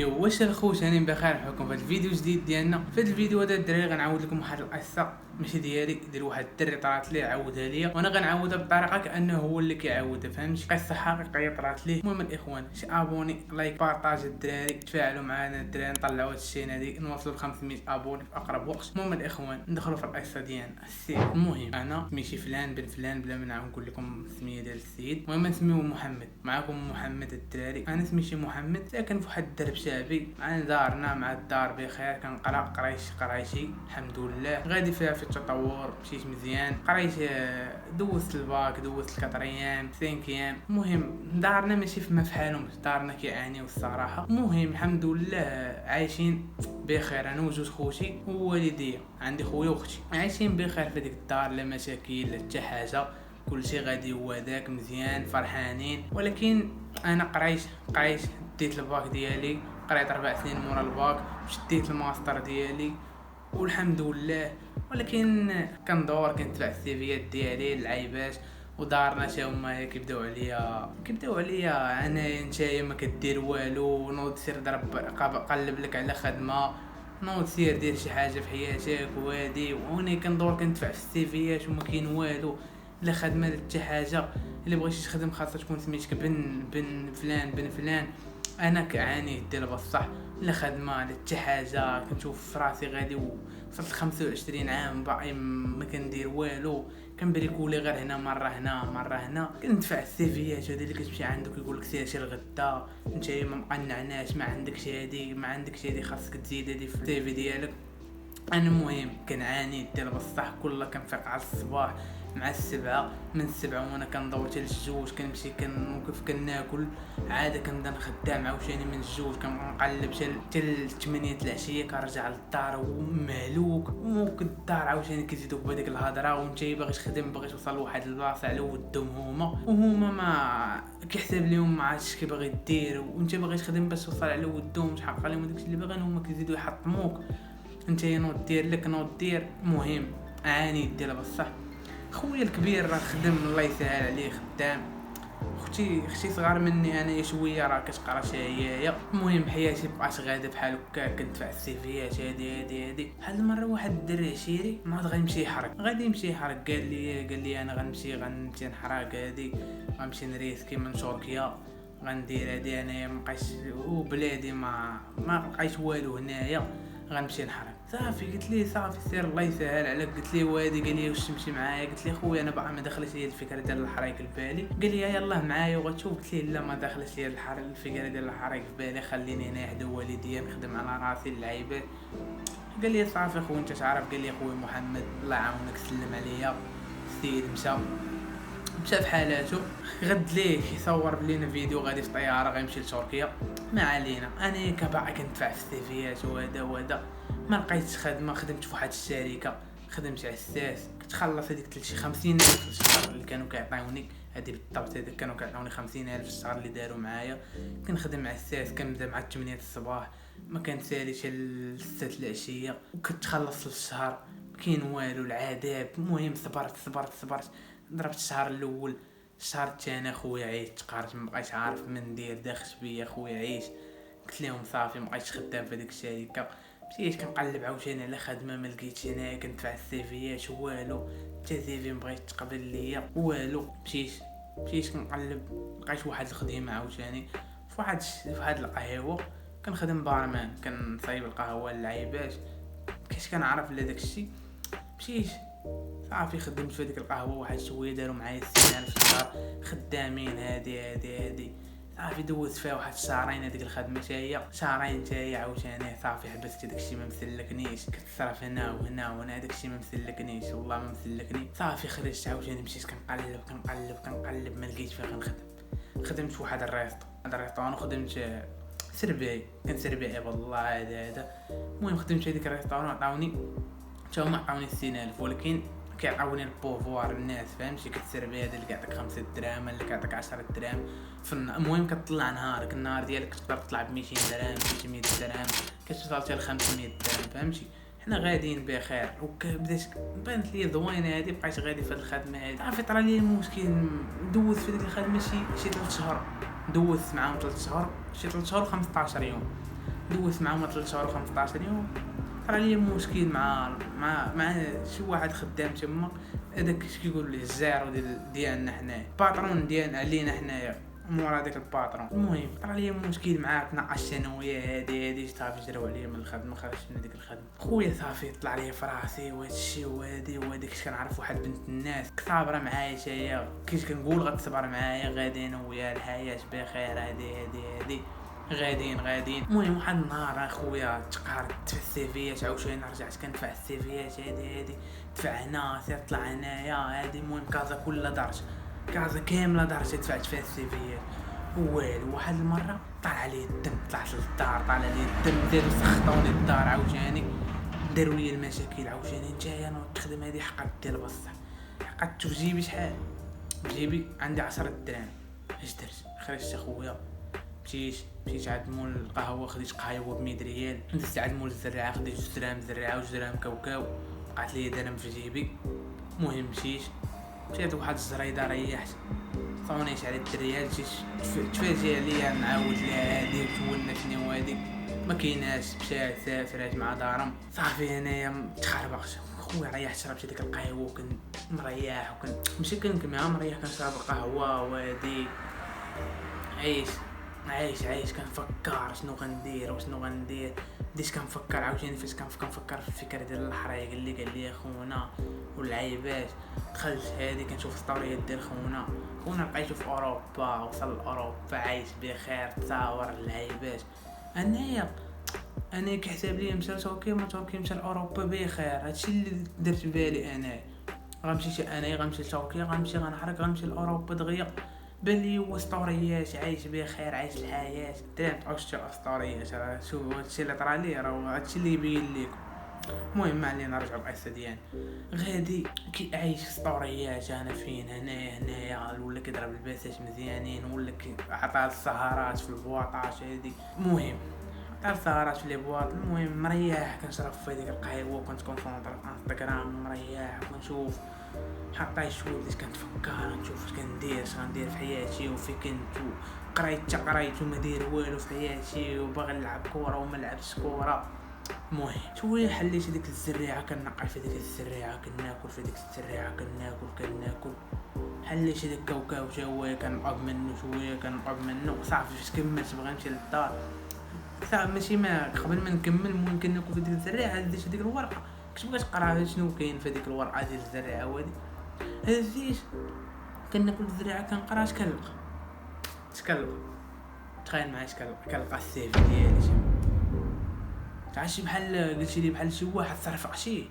واش الخوت هاني بخير نحكم في هذا الفيديو جديد ديالنا. في هذا الفيديو هذا الدراري غنعاود لكم واحد القصه ماشي ديالي، ديال واحد الدري طرات ليه عاودها ليا، وانا غنعاودها بطريقه كانه هو اللي كيعاودها، فهمتي؟ قصه حقيقيه طرات ليه. المهم الاخوان شي ابوني لايك بارطاج الدراري، تفاعلوا معنا الدراري، نطلعوا هذا الشيء هذه نوصلوا ل 500 ابوني في اقرب وقت. المهم الاخوان ندخلوا في القصه ديالنا. السيد المهم انا سميتي فلان بن فلان بلا ما نعاود نقول لكم السميه ديال السيد. المهم نسميوه محمد، معكم محمد الدراري. انا سميتي محمد، ساكن في واحد الدرب شعبي مع دارنا، مع الدار بخير، كنقرا قرايتي الحمد لله غادي فيها في التطور، مشيت مزيان، قريت دوزت الباك، دوزت الكاتريام 5 المهم دارنا ماشي فما فحالهم، دارنا كيعانيو الصراحه. المهم الحمد لله عايشين بخير، انا وجوج خوتي ووالديا، عندي خويا واختي عايشين بخير في ديك الدار، لا مشاكل لا حتى حاجه، كلشي غادي هو داك مزيان فرحانين. ولكن انا قريت ديت الباك ديالي، قريت 4 سنين مورا الباك، شديت الماستر ديالي والحمد لله. ولكن كندور كندفع السيفيات ديالي العيبات، ودارنا حتى هما كيبداو عليا انا نتايا ما كدير والو، نوض سير ضرب قلب لك على خدمه، نوض سير دير شي حاجه في حياتك وهادي، وانا كندور كندفع في السيفيات وما كاين والو، لا خدمه لا حتى حاجه. الا بغيتي تخدم خاصها تكون سميتك بن فلان. انا كعاني دير بصح لا خدمه لا حتى حاجه، كنشوف في راسي غادي وصلت 25 عام باقي ما كندير والو، كنبريكولي غير هنا مره هنا كندفع السيفيات هذه اللي كتمشي عندك يقول لك سير الغدا، نتايا ما مقنعناش، ما عندكش هذه خاصك تزيد هذه في السيفي ديالك. انا المهم كنعاني دير بصح، كل كنفيق على الصباح مع 7 من 7 وانا كنضوي حتى ل2، كنمشي كنوقف كناكل، عاد كنبدا خدام عاوتاني من 2 كنقلب حتى 8 العشيه، كنرجع للدار ومهلوك، وموك الدار عاوتاني كيزيدوك بهذيك الهضره، وانت باغي تخدم باغي توصل لواحد البلاصه على ودهم وهما ما كيحسب لهم ما عادش كيبغي دير، وانت باغي تخدم باش توصل على ودهم تحقق لهم داكشي اللي باغيين، هما كيزيدوا يحطموك، انت نوض دير لك نوض دير. المهم عاني دير بصح. خويا الكبير راه خدم الله يسهل عليه خدام، اختي صغار مني انا شويه راه كتقرا هي. المهم حياتي بقات غاده بحال هكا، كندفع السيفيات هادي. هاد المره واحد الدري عشيري ناض غيمشي يحرق، قال لي انا غنمشي نحرق هادي، غنمشي نريسكي من تركيا، غندير هادي انايا مابقاش وبلادي ما بقيت والو هنايا، غنمشي نحرق. صافي قلت ليه صافي سير الله يسهل عليك. قلت ليه وادي، قال لي واش تمشي معايا؟ قلت ليه خويا انا باقا ما دخلش لي الفكره ديال الحرايق في بالي. قال لي يلاه معايا وغتشوف. قلت ليه لا ما دخلش لي الفكره ديال الحرايق في بالي، خليني هنا حدا والديا نخدم على راسي اللعيبات. قال لي صافي خويا انت تعرف. قال لي خويا محمد الله يعاونك سلم عليا. السيد مشى في حالاته، غد ليه يصور بلينا فيديو غادي في طياره غيمشي لتركيا. ما علينا، انا كباقي كندفع في السيفيات وهذا ما لقيتش خدمه. خدمت في واحد الشركه، خدمت على الساس، كتخلص هذيك شي 50,000 في الشهر اللي كانوا كيعطيوني، هذه بالضبط هذيك كانوا كيعطيوني 50,000 في الشهر اللي داروا معايا. كنخدم مع الساس، كنبدا مع 8 الصباح، ما كنساليش ل 6 العشيه، وكتخلص الشهر كاين والو العذاب. المهم صبرت ضربت الشهر الاول، الشهر الثاني خويا عييت تقارت، مبقيتش عارف من ندير، داخش بيا خويا عيش. قلت لهم صافي مبقيتش خدام في هذيك الشركه، مشيت كنقلب عاوتاني على خدمه ما لقيتش هنايا، كندفع السيفيات والو، حتى سيفي بغيت تقبل ليا والو. مشيت كنقلب، لقيت واحد الخدمه عاوتاني في واحد القهوه، كنخدم بارمان، كنصايب القهوه للعيبات، كاش كنعرف لا داكشي. مشيت صافي خدمت في هذيك القهوه واحد شويه، داروا معايا 60,000 في الشهر، خدامين هادي صافي دوزت فيها واحد شهرين هذيك الخدمه هي شهرين تاهي عاوتاني صافي حبست داكشي ما مسلكنيش، كتصرف هنا وهنا داكشي ما مسلكنيش والله ما مسلكني. صافي خرجت عاوتاني مشيت كنقلب ما لقيت فين نخدم. خدمت في واحد الريستوران خدمت سرباي، كان سرباي والله هذا. المهم خدمت هذيك الريستوران، عطاوني حتى هما عطاوني 60,000، ولكن كيعاوني البوفوار الناس، فهمتي؟ كتسربي هذا اللي كيعطيك 5 دراهم اللي كيعطيك 10 دراهم المهم كتطلع نهارك، النهار ديالك تقدر تطلع ب 200 درهم 300 درهم، كتوصل حتى ل 500 درهم، فهمتي؟ حنا غاديين بخير. وبدات بانت لي زوينه هذه، بقيت غادي في الخدمه هذه. صافي طرا لي المشكل، دوزت في ديك الخدمه شي 3 شهور، دوزت معاهم 3 شهور، شي 3 شهور و15 يوم. دوزت معاهم 3 شهور 15 يوم. صرا لي مشكل مع شي واحد خدام تما، هذاك اش كيقولوا ليه الزيرو ديالنا حنايا، الباترون ديالنا علينا حنايا مورا داك الباترون. المهم طرا لي مشكل معاه، تناقشت انا وياه هادي صافي جراو عليا من الخدمه، خرجت من ديك الخدمه. خويا صافي طلع لي في راسي وهادشي وهاديك اش كنعرف واحد بنت الناس صابره معايا حتى كيش كنقول غتصبر معايا، غادي انا وياه الحياه بخير، هادي غاديين. المهم واحد النهار اخويا تقارت في السيفيات، عاوتاني رجعت كندفع السيفيات هادي دفعنا سير طلع هنايا هادي. المهم كازا كلها كازا كامله دارت دفعت فيها السيفيات والو. واحد المره طلع لي الدم، طلعت للدار طلع لي الدم، داروا سخطوني الدار عاوتاني، داروا لي المشاكل عاوتاني. نتايا انا تخدم هذه حقت ديال بصح، حقدت في جيبي شحال، في جيبي عندي 10 دراهم. اش درت؟ خرجت اخويا مشيت عند مول القهوه، خديت قهوه ب100 ريال، دزت عند مول الزراعه خديت 2 دراهم زراعه و2 دراهم كاوكاو، بقات لي درهم في جيبي. المهم مشيت لواحد الزريده ريحت، صونيت على الدريات، تفاجئ عليا نعاود لها هادي وتولنا شنو هادي ما كايناش، مشات سافرات مع دارهم. صافي انايا تخربقت خويا، ريحت شربت ديك القهوه وكنت مريح، وكنت ماشي كنكمل مريح، كنشرب القهوه وهادي عايش كنفكر شنو غندير بديت كنفكر عاوتاني فاش كنفكر في الفكره ديال الحرايق اللي قال لي خونا والعيبات. دخلت هادي كنشوف ستوريات ديال خونا لقيتو في اوروبا، وصل لاوروبا عايش بخير، تصاور العيبات. انا كحساب لي مشى لتركيا، ما تركيا مشى لاوروبا بخير. هادشي اللي درت في بالي، انا غنمشي لتركيا، غنحرق، غنمشي لاوروبا دغيا. بلي هو اسطوريات عايش بخير، عايش الحياه. درت اسطوريات، شوف هادشي اللي طرا لي، راه هادشي اللي يبين لكم. المهم ما علينا، نرجعوا للقصه ديالنا. غادي كي عايش اسطوريات، انا فين هنايا ولا كيضرب الباسات مزيانين، ولا عطى السهرات في البواطات هادي. المهم عطى السهرات في لي بواط. المهم مريح كنشرب في هذيك القهوه، وكنت كونسونطر في انستغرام مريح كنشوف حتى شويه اللي كنتفكر، نشوف اش كندير، اش غندير في حياتي، وفي كنت قريت وما داير والو في حياتي، وباغي نلعب كره وما لعبتش كره. المهم شويه حليت ديك الزريعه، كنقع في ديك الزريعه، كناكل في ديك الزريعه، كناكل حليت ديك كاوكاو تا هو كنقب منه صافي. فاش كملت بغا نمشي للدار صافي، ماشي ما قبل ما نكمل. المهم كناكل في ديك الزريعه، ديت ديك الورقه، كنت بغيت نقرا شنو كاين في ديك الورقه ديال الزريعه وهادي. هزيت كناكل الزريعه كنقرا، اش كنلقى تخيل معايا، كنلقى السيفي ديالي تعشي بحال قلتي لي بحال شي واحد صرفق شي،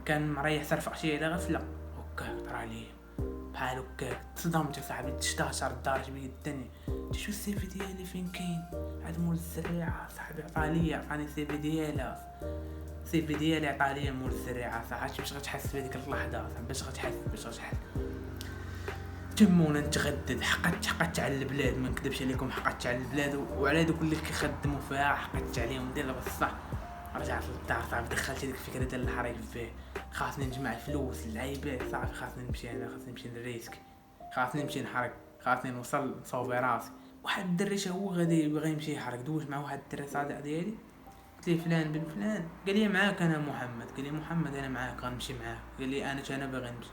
كان مريح صرفق شي على غفله هكا طرا لي بحال هكا. تصدمت صاحبي، تشتاشر دارت بيا الدنيا. شو السيفي ديالي فين كاين؟ عاد مول الزريعه صاحبي عطاني السيفي ديالي عطا لي مول الزريعه. صاحبي باش غتحس بهذيك اللحظه، باش غتحس تمونا نتغدد. حقدت على البلاد، ما نكذبش عليكم، حقدت على البلاد وعلى دوك اللي كيخدموا فيها، حقدت عليهم ديال بصح. رجعت للدار صافي، دخلت هذيك الفكره ديال الحريق فيه، خاصني نجمع فلوس اللعيبات صافي، خاصني نمشي نريسك، خاصني نمشي نحرق، خاصني نوصل نصوبي راسي. واحد الدري هو غادي بغى يمشي يحرق، دوز مع واحد الدري صادق ديالي، قلت ليه فلان بن فلان، قال لي معاك انا محمد، قال لي محمد انا معاك غنمشي معاك، قال لي انا باغي نمشي.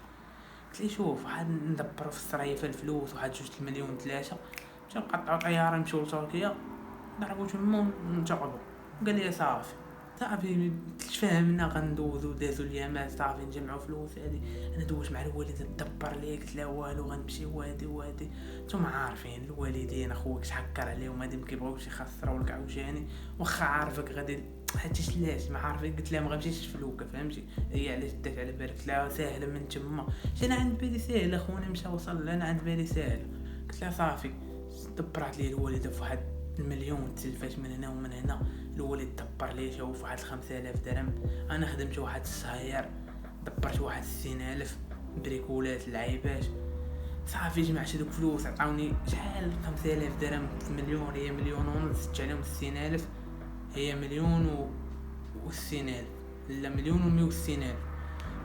قلت لي شوف واحد ندبروا في الصريفه الفلوس، واحد 2 مليون 3 باش نقطعوا طياره نمشيو لتركيا، نضربوا تما ونتقبضوا. قال لي صافي تفاهمنا، غندوزو دازو اليامات صافي نجمعوا فلوس هادي. انا دوش مع الوالد دبر لي، قلت لا والو غنمشي وهادي نتوما عارفين الوالدين اخوك شحكر عليهم، هادي ما كيبغيوش يخسروا لك عاوتاني، واخا عارفك غادي حيت علاش ما عارفين. قلت لها ما غنمشيش فلوكه، فهمتي هي علاش دات على بالك. قلت لها ساهله من تما، انا عند بالي ساهله اخونا مشى وصل، انا عند بالي ساهله. قلت لها صافي، دبرت لي الوالده في واحد المليون، تلفات من هنا ومن هنا. الوالد دبر لي شوف واحد 5000 درهم، انا خدمت واحد الشهير دبرت واحد 60000 بريكولات اللعيبات صافي. جمعت دوك فلوس عطاوني شحال 5000 درهم في مليون، هي مليون ونص، زدت عليهم 60000 هي مليون و60000، لا مليون و160000.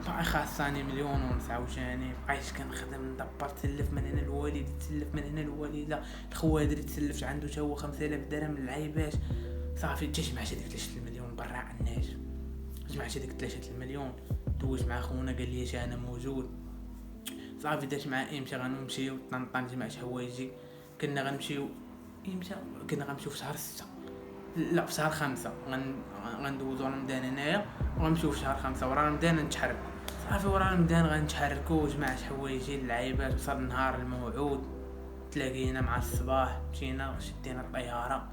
باقي خاصاني مليون ونص عاوتاني. بقيت كنخدم ندبر، تسلف من هنا الوالد، تسلف من هنا الوالده، الخوادر تسلفت عنده حتى هو 5000 درهم اللعيبات صافي تجمع هذيك 3 المليون برا على الناس، جمعت هذيك 3 المليون، دوز مع خونا قال لي انا موجود. صافي داش مع امتى غنمشيو طنطا، جمعت حوايجي، كنا غنمشيو امتى، كنا غنمشيو في شهر 6 لا في شهر 5 غندوزو رمضان هنايا وغنمشيو في شهر 5 ورا رمضان نتحرك. صافي ورا رمضان غنتحركو، جمعت حوايجي اللعيبات، وصل النهار الموعود، تلاقينا مع الصباح، مشينا شدينا الطياره،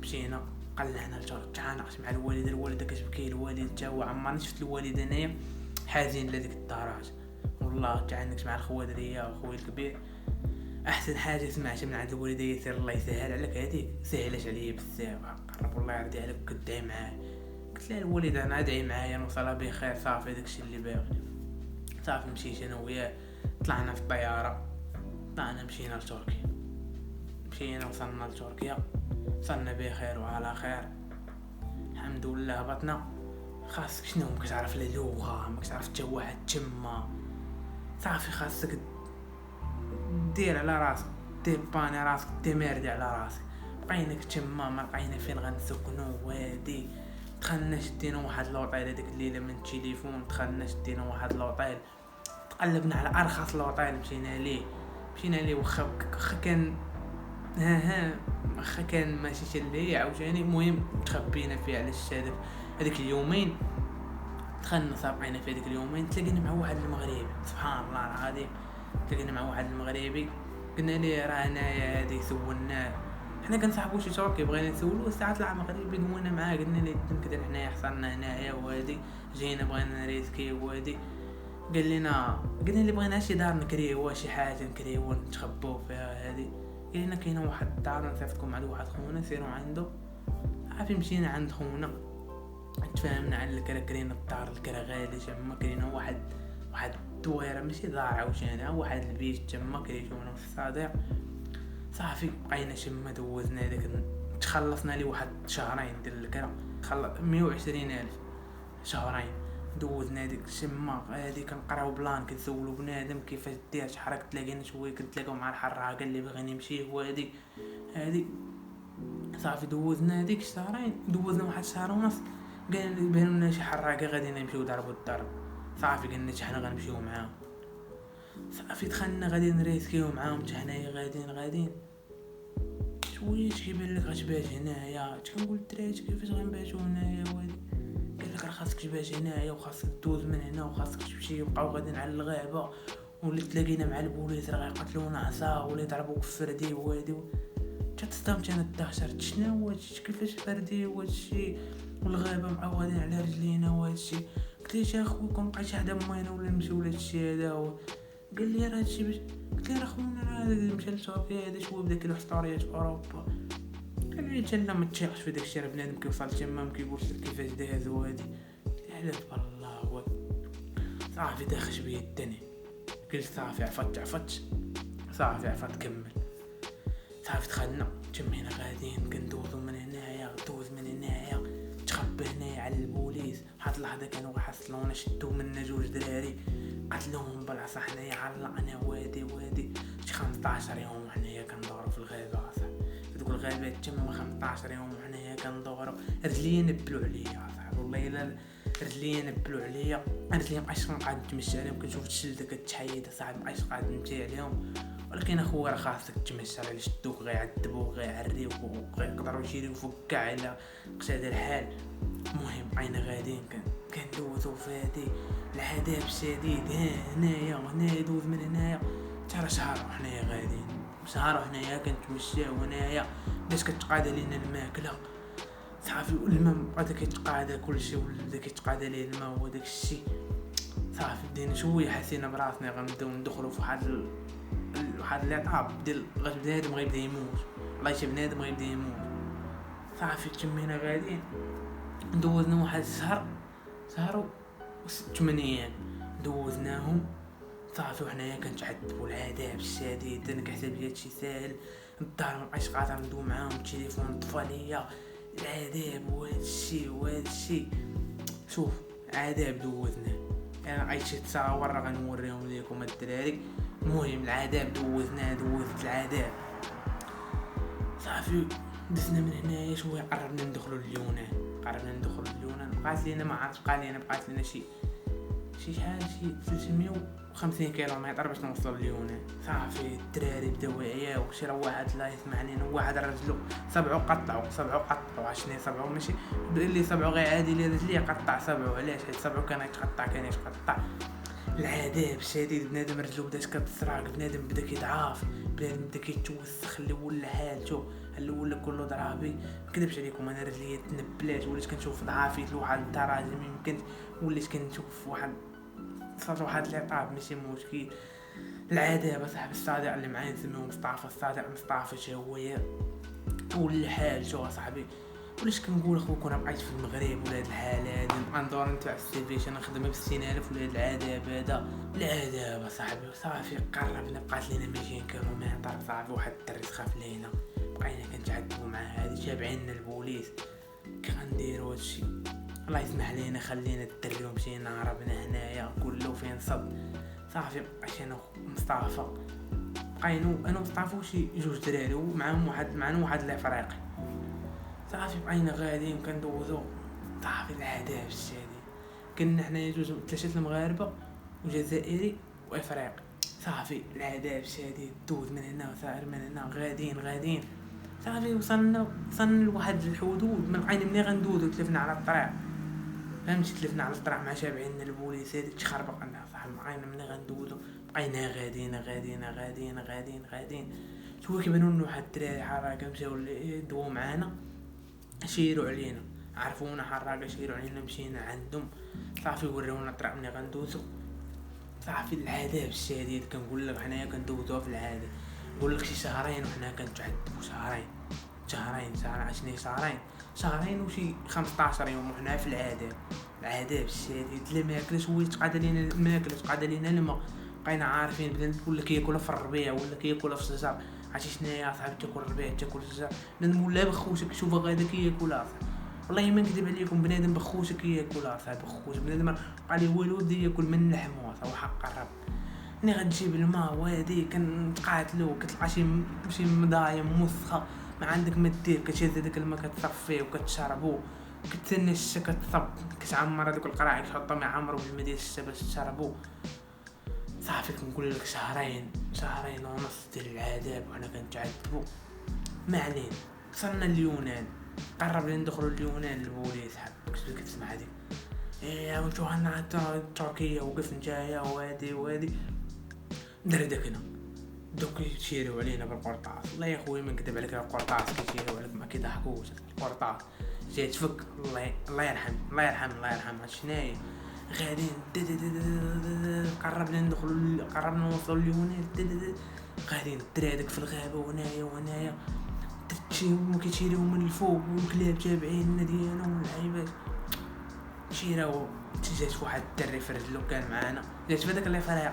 مشينا قلعنا لتركيا مع الوالده كتبكي، الوالد تا هو عمرني شفت الوالد انايا حزين لهاديك الدرجه والله. تعانقت مع الخوادريه وخويا الكبير. احسن حاجه سمعتها من عند الوالده يسير الله يسهل عليك، هذيك سهلت عليا بزاف، قرب الله يرضي عليك وكدعي معايا. قلت لها الوالده انا ادعي معايا نوصلها بخير، صافي داكشي اللي باغي. صافي مشيت انا وياه، طلعنا في الطياره، طلعنا مشينا لتركيا، مشينا وصلنا لتركيا، وصلنا بخير وعلى خير الحمد لله. هبطنا، خاصك شنو ما كتعرف لا لغه، ما كتعرف حتى واحد تما، صافي خاصك دير على راسك، ديباني راسك، ديميردي على راسك. بقينا تما، ما لقينا فين غنسكنو وهادي. دخلنا شدينا واحد لوطيل هذيك الليله من التليفون، دخلنا شدينا واحد لوطيل، تقلبنا على ارخص لوطيل مشينا ليه واخا كان واخا كان ماشي اللي عاوتاني. المهم تخبينا فيه على الشادف هذيك اليومين. دخلنا سابقينا في هذيك اليومين، تلاقينا مع واحد المغربي، سبحان الله العظيم، تلاقينا مع واحد المغربي، قلنا ليه راه هنايا هادي، سولناه، حنا كنصاحبوا شي تركي بغينا نسولو، ساعات طلع مغربي دوينا معاه، قلنا ليه كدا حنايا حصلنا هنايا وهادي، جينا بغينا نريسكي وهادي. قلنا لي بغينا شي دار نكريوها، شي حاجه نكريوها نتخباو فيها هادي. قلنا كاينه واحد الدار نصيفطكم على واحد خونا سيروا عنده. عافي مشينا عند خونا، تفاهمنا على الكراكرين، الدار الكرا غالي تما، كاين واحد الدويره ماشي دار عاوتاني، واحد البيت تما كيجيونا في الصديق. صافي بقينا تما، دوزنا داك، تخلصنا لي واحد شهرين ديال الكرا، 120,000 شهرين. دوزنا ديك تما هادي، كنقراو بلان، كنسولو بنادم كيفاش دير تحرك، تلاقينا شويه كنتلاقاو مع الحراق قال لي باغي نمشي وهادي هادي. صافي دوزنا هذيك الشهرين، دوزنا واحد شهر ونص، قال لي بانوا لنا شي حراقه غادي نمشيو ضربوا الضرب. صافي قلنا حنا غنمشيو معاهم. صافي دخلنا غادي نريسكيو معاهم، حنايا غاديين شويه كيبان لك غتبات هنايا، كنقول الدراري كيفاش غنباتوا هنايا وهادي. قال لك راه خاصك تبات هنايا وخاصك دوز من هنا وخاصك تمشي، وبقاو غاديين على الغابه، ولا تلاقينا مع البوليس راه غيقتلونا عصا ولا يضربوك في فردي وهادي. تصدمت انا، تدهشت شنو هادشي، كيفاش فردي وهادشي والغابه معودين على رجلينا وهادشي. قلت له اخوكم بقى شي حدا ماينا ولا نمشيو لهادشي هذا قال لي راه هادشي باش. قلت له خونا راه مشى لتركيا هذا شويه بدا كيلوح ستوريات في اوروبا. قال لي حتى لا ما تثقش في داكشي، راه بنادم كيوصل تما ما كيقولش لك كيفاش داز وهادي. على بالله صافي داخش بيا الدنيا. قلت صافي عفت صافي عفت كمل. صافي دخلنا تمينا غاديين كندوزو من هنايا، دوز من هنايا، تخبى هنايا على البوليس. واحد اللحظه كانوا حصلونا، شدو منا 2 دراري، قتلوهم بالعصا، حنايا علقنا وادي شي 15 يوم حنايا كندورو في الغابه. صاحبي دوك الغابات تما 15 يوم حنايا كندورو، رجليا نبلو عليا صاحبي، والله الا رجليا نبلو عليا، رجليا مابقيتش قاعد نتمشى عليهم، كنشوف الشلده كتحيد صاحبي، مابقيتش قاعد نمشي عليهم. ولكن اخويا راه خاصك تمشى، راه شدوك غيعذبوك غيعريوك ويقدروا يشيلوك فوق كاع الا قسى الحال. المهم بقينا غاديين كندوزو في هادي العذاب الشديد، هنايا دوز من هنايا حتى شهر وحنايا غاديين، شهر وحنايا كنتمشاو هنايا، بدات كتقاد علينا الماكله صافي، والماء بدا كيتقاد كلشي، ولا كيتقاد عليه الماء وداك الشيء. صافي بدينا شويه حسينا براسنا غنبداو ندخلوا في واحد العطاب ديال بنادم غيبدا يموت، والله شي بنادم غيبدا يموت. صافي تمينا غاديين، دوزنا واحد شهر و8 ايام دوزناهم. صافي وحنايا كنتعذبوا العذاب الشديد، انا كحسب لي هادشي ساهل، الدار مابقيتش قادر ندوي معاهم، التليفون طفى ليا، العذاب وهادشي شوف عذاب دوزناه. انا عايش تصاور راه غنوريهم ليكم الدراري. المهم العذاب دوزت العذاب. صافي دزنا من هنايا شويه قربنا ندخلوا اليونان. بقات لينا ما عرفتش، بقات لينا شي شحال شي 350 كيلومتر باش نوصلوا لليونان. صافي الدراري بداو يعياو، شي راه واحد لا يسمعني، واحد رجلو صبعو قطعوا عشان صبعو ماشي اللي صبعو غير عادي، اللي داز ليه قطع صبعو. علاش؟ حيت صبعو كان يتقطع. العذاب الشديد، بنادم رجلو بدات كتسراق، بنادم بدا كيضعاف، بنادم بدا كيتوسخ، اللي ولا حالته اللي ولا كله ضرابي. مكذبش عليكم، انا رجلي تنبلات، وليت كنشوف ضعافي لواحد الدرجه ما يمكنش، وليت كنشوف صار واحد العطاب ماشي مشكل. العذاب صاحب الصادق اللي معايا نسميو مصطفى شي هو ولا حالته صاحبي. وليش كنقول اخوك انا بقيت في المغرب ولا هاد الحاله هادي نبقى ندور نتبع السي في شنو نخدم ب 60000 ولا هاد العذاب صاحبي. صافي قربنا، بقات لينا 200 كيلومتر صافي. واحد الدري سخاف لينا، بقينا كنتعذبوا مع هادي، تابعينا البوليس. كنديروا هادشي الله يسمح لينا، خلينا الدري ومشينا هربنا هنايا كله فين صد. صافي بقيت انا مصطفى، بقينا انا ومصطفى وشي جوج دراري ومعهم واحد الافريقي. صافي بقينا غاديين وكندوزو. صافي العذاب الشديد، كنا حنايا جوج 3 المغاربه وجزائري وافريقي. صافي العذاب الشديد، دوز من هنا وسائر من هنا، غاديين صافي وصلنا لواحد الحدود. ما بقينا ملي غندوزو تلفنا على الطريق، فهمتي، تلفنا على الطريق مع شابعين البوليس. هذيك تخربق لنا صاحبي. بقينا ملي غندوزو بقينا غاديين شويه كيبانوا لنا واحد الدراري حراقه مشاو يدوو معانا، شيروا علينا، عرفونا حراقه شيروا علينا، مشينا عندهم. صافي ورونا الطريق ملي غندوزو. صافي العذاب الشديد، كنقول لك حنايا كندوزوها في العاده، نقول لك شي شهرين وحنا كنتعذبوا. شهرين وشي 15 يوم وحنا في العذاب الشديد. لا ماكلش وليت تقاد لينا الماء. بقينا عارفين بدا ولا كياكل في الربيع ولا كياكل في الشجر. عرفتي شناهي صاحبي؟ تاكل الربيع تاكل الشجر. بنادم ولا بخوشك شوفه غادا كياكلها. والله ما نكذب عليكم، بنادم بخوشك كياكلها صاحبي. بنادم قال لي هو الود ياكل من لحمه وحق الرب. ملي غتجيب الماء وهادي كنتقاتلو، كتلقى شي مضايم موسخه ما عندك ما دير، كتشد هذاك الماء كتصفيه وكتشربو، كتسنى الشتا كتصب، كتعمر هذوك القراع كتحطهم يعمروا بالماء ديال الشتا باش تشربو. صافي كنقول لك شهرين ونص ديال العذاب وحنا كنتعذبوا. ما علينا، وصلنا اليونان، قربنا ندخلوا اليونان. البوليس حبك كتسمع هذيك وانتو هنا تركيا وقف نتايا وهادي دردكنا دوك يشيروا علينا بالقرطاس. والله يا خويا ما نكذب عليك، القرطاس كيشيروا عليك ما كيضحكوش. القرطاس جاي تفك، الله يرحم شناهي. غاديين قربنا نوصلوا لليونان. غاديين الدراري داك في الغابه وهنايا كيشيروا من الفوق، والكلاب تابعين ديالنا واللعيبات شيراو. جات واحد الدري في رجلو كان معانا، جات في داك الافريقي،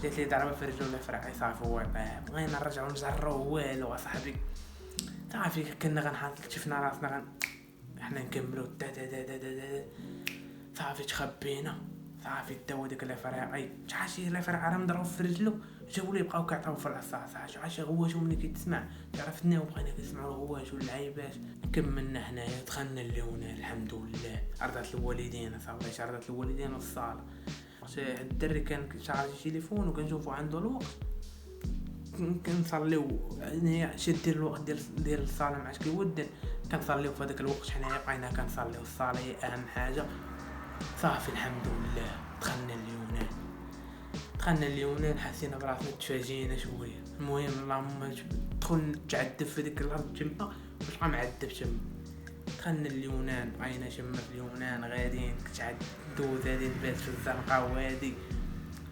جات لي ضربه في رجلو الافريقي. صافي هو طاب، بغينا نرجعو نجروه والو صاحبي. صافي كنا غنحط شفنا راسنا احنا نكملوا صافي تخبينا. صافي داو داك الافريقي شحال الافريقي راه مضروب في رجلو، جاو لي بقاو كيعطيو في الرصاص. عاش غواش ملي كيتسمع عرفنا وبقينا كنسمعوا الغواش واللعيبات. كملنا حنايا دخلنا اليونان الحمد لله. ارضات الوالدين صافي، ارضات الوالدين والصاله. الدري كان شارجي تليفون وكنشوفو عنده الوقت، كنصليو هنايا شاد الوقت ديال الصلاه ما عادش كيودن. كنصليو في هذاك الوقت حنايا بقينا كنصليو. الصلاه هي اهم حاجه. صافي الحمد لله دخلنا اليونان حسينا براسنا تفاجئنا شويه. المهم اللهم دخل نتعذب في ديك الارض تما باش بقى معذب تما. دخلنا اليونان بقينا شمر اليونان غاديين كتعذبوا هذه البيت في الزنقه وهادي.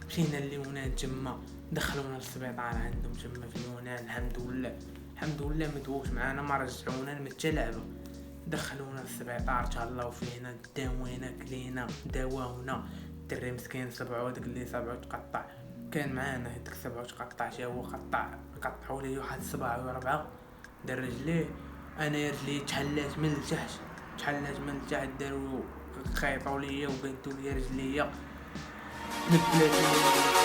مشينا اليونان تما دخلونا للسبيطار عندهم تما في اليونان. الحمد لله ما دووش معانا، ما رجعونا المتلعبه. دخلونا للسبيطار تهلاو فينا، داوينا كلينا داوونا. الدري مسكين صبعو داك اللي صبعو تقطع كان معانا، داك صبعو تقطع حتى هو قطعوا ليه واحد 7 و 4 دار رجليه. انا رجلي تحلات من التحت داروا خيطوا ليا وقادوا ليا رجليا مبلاتين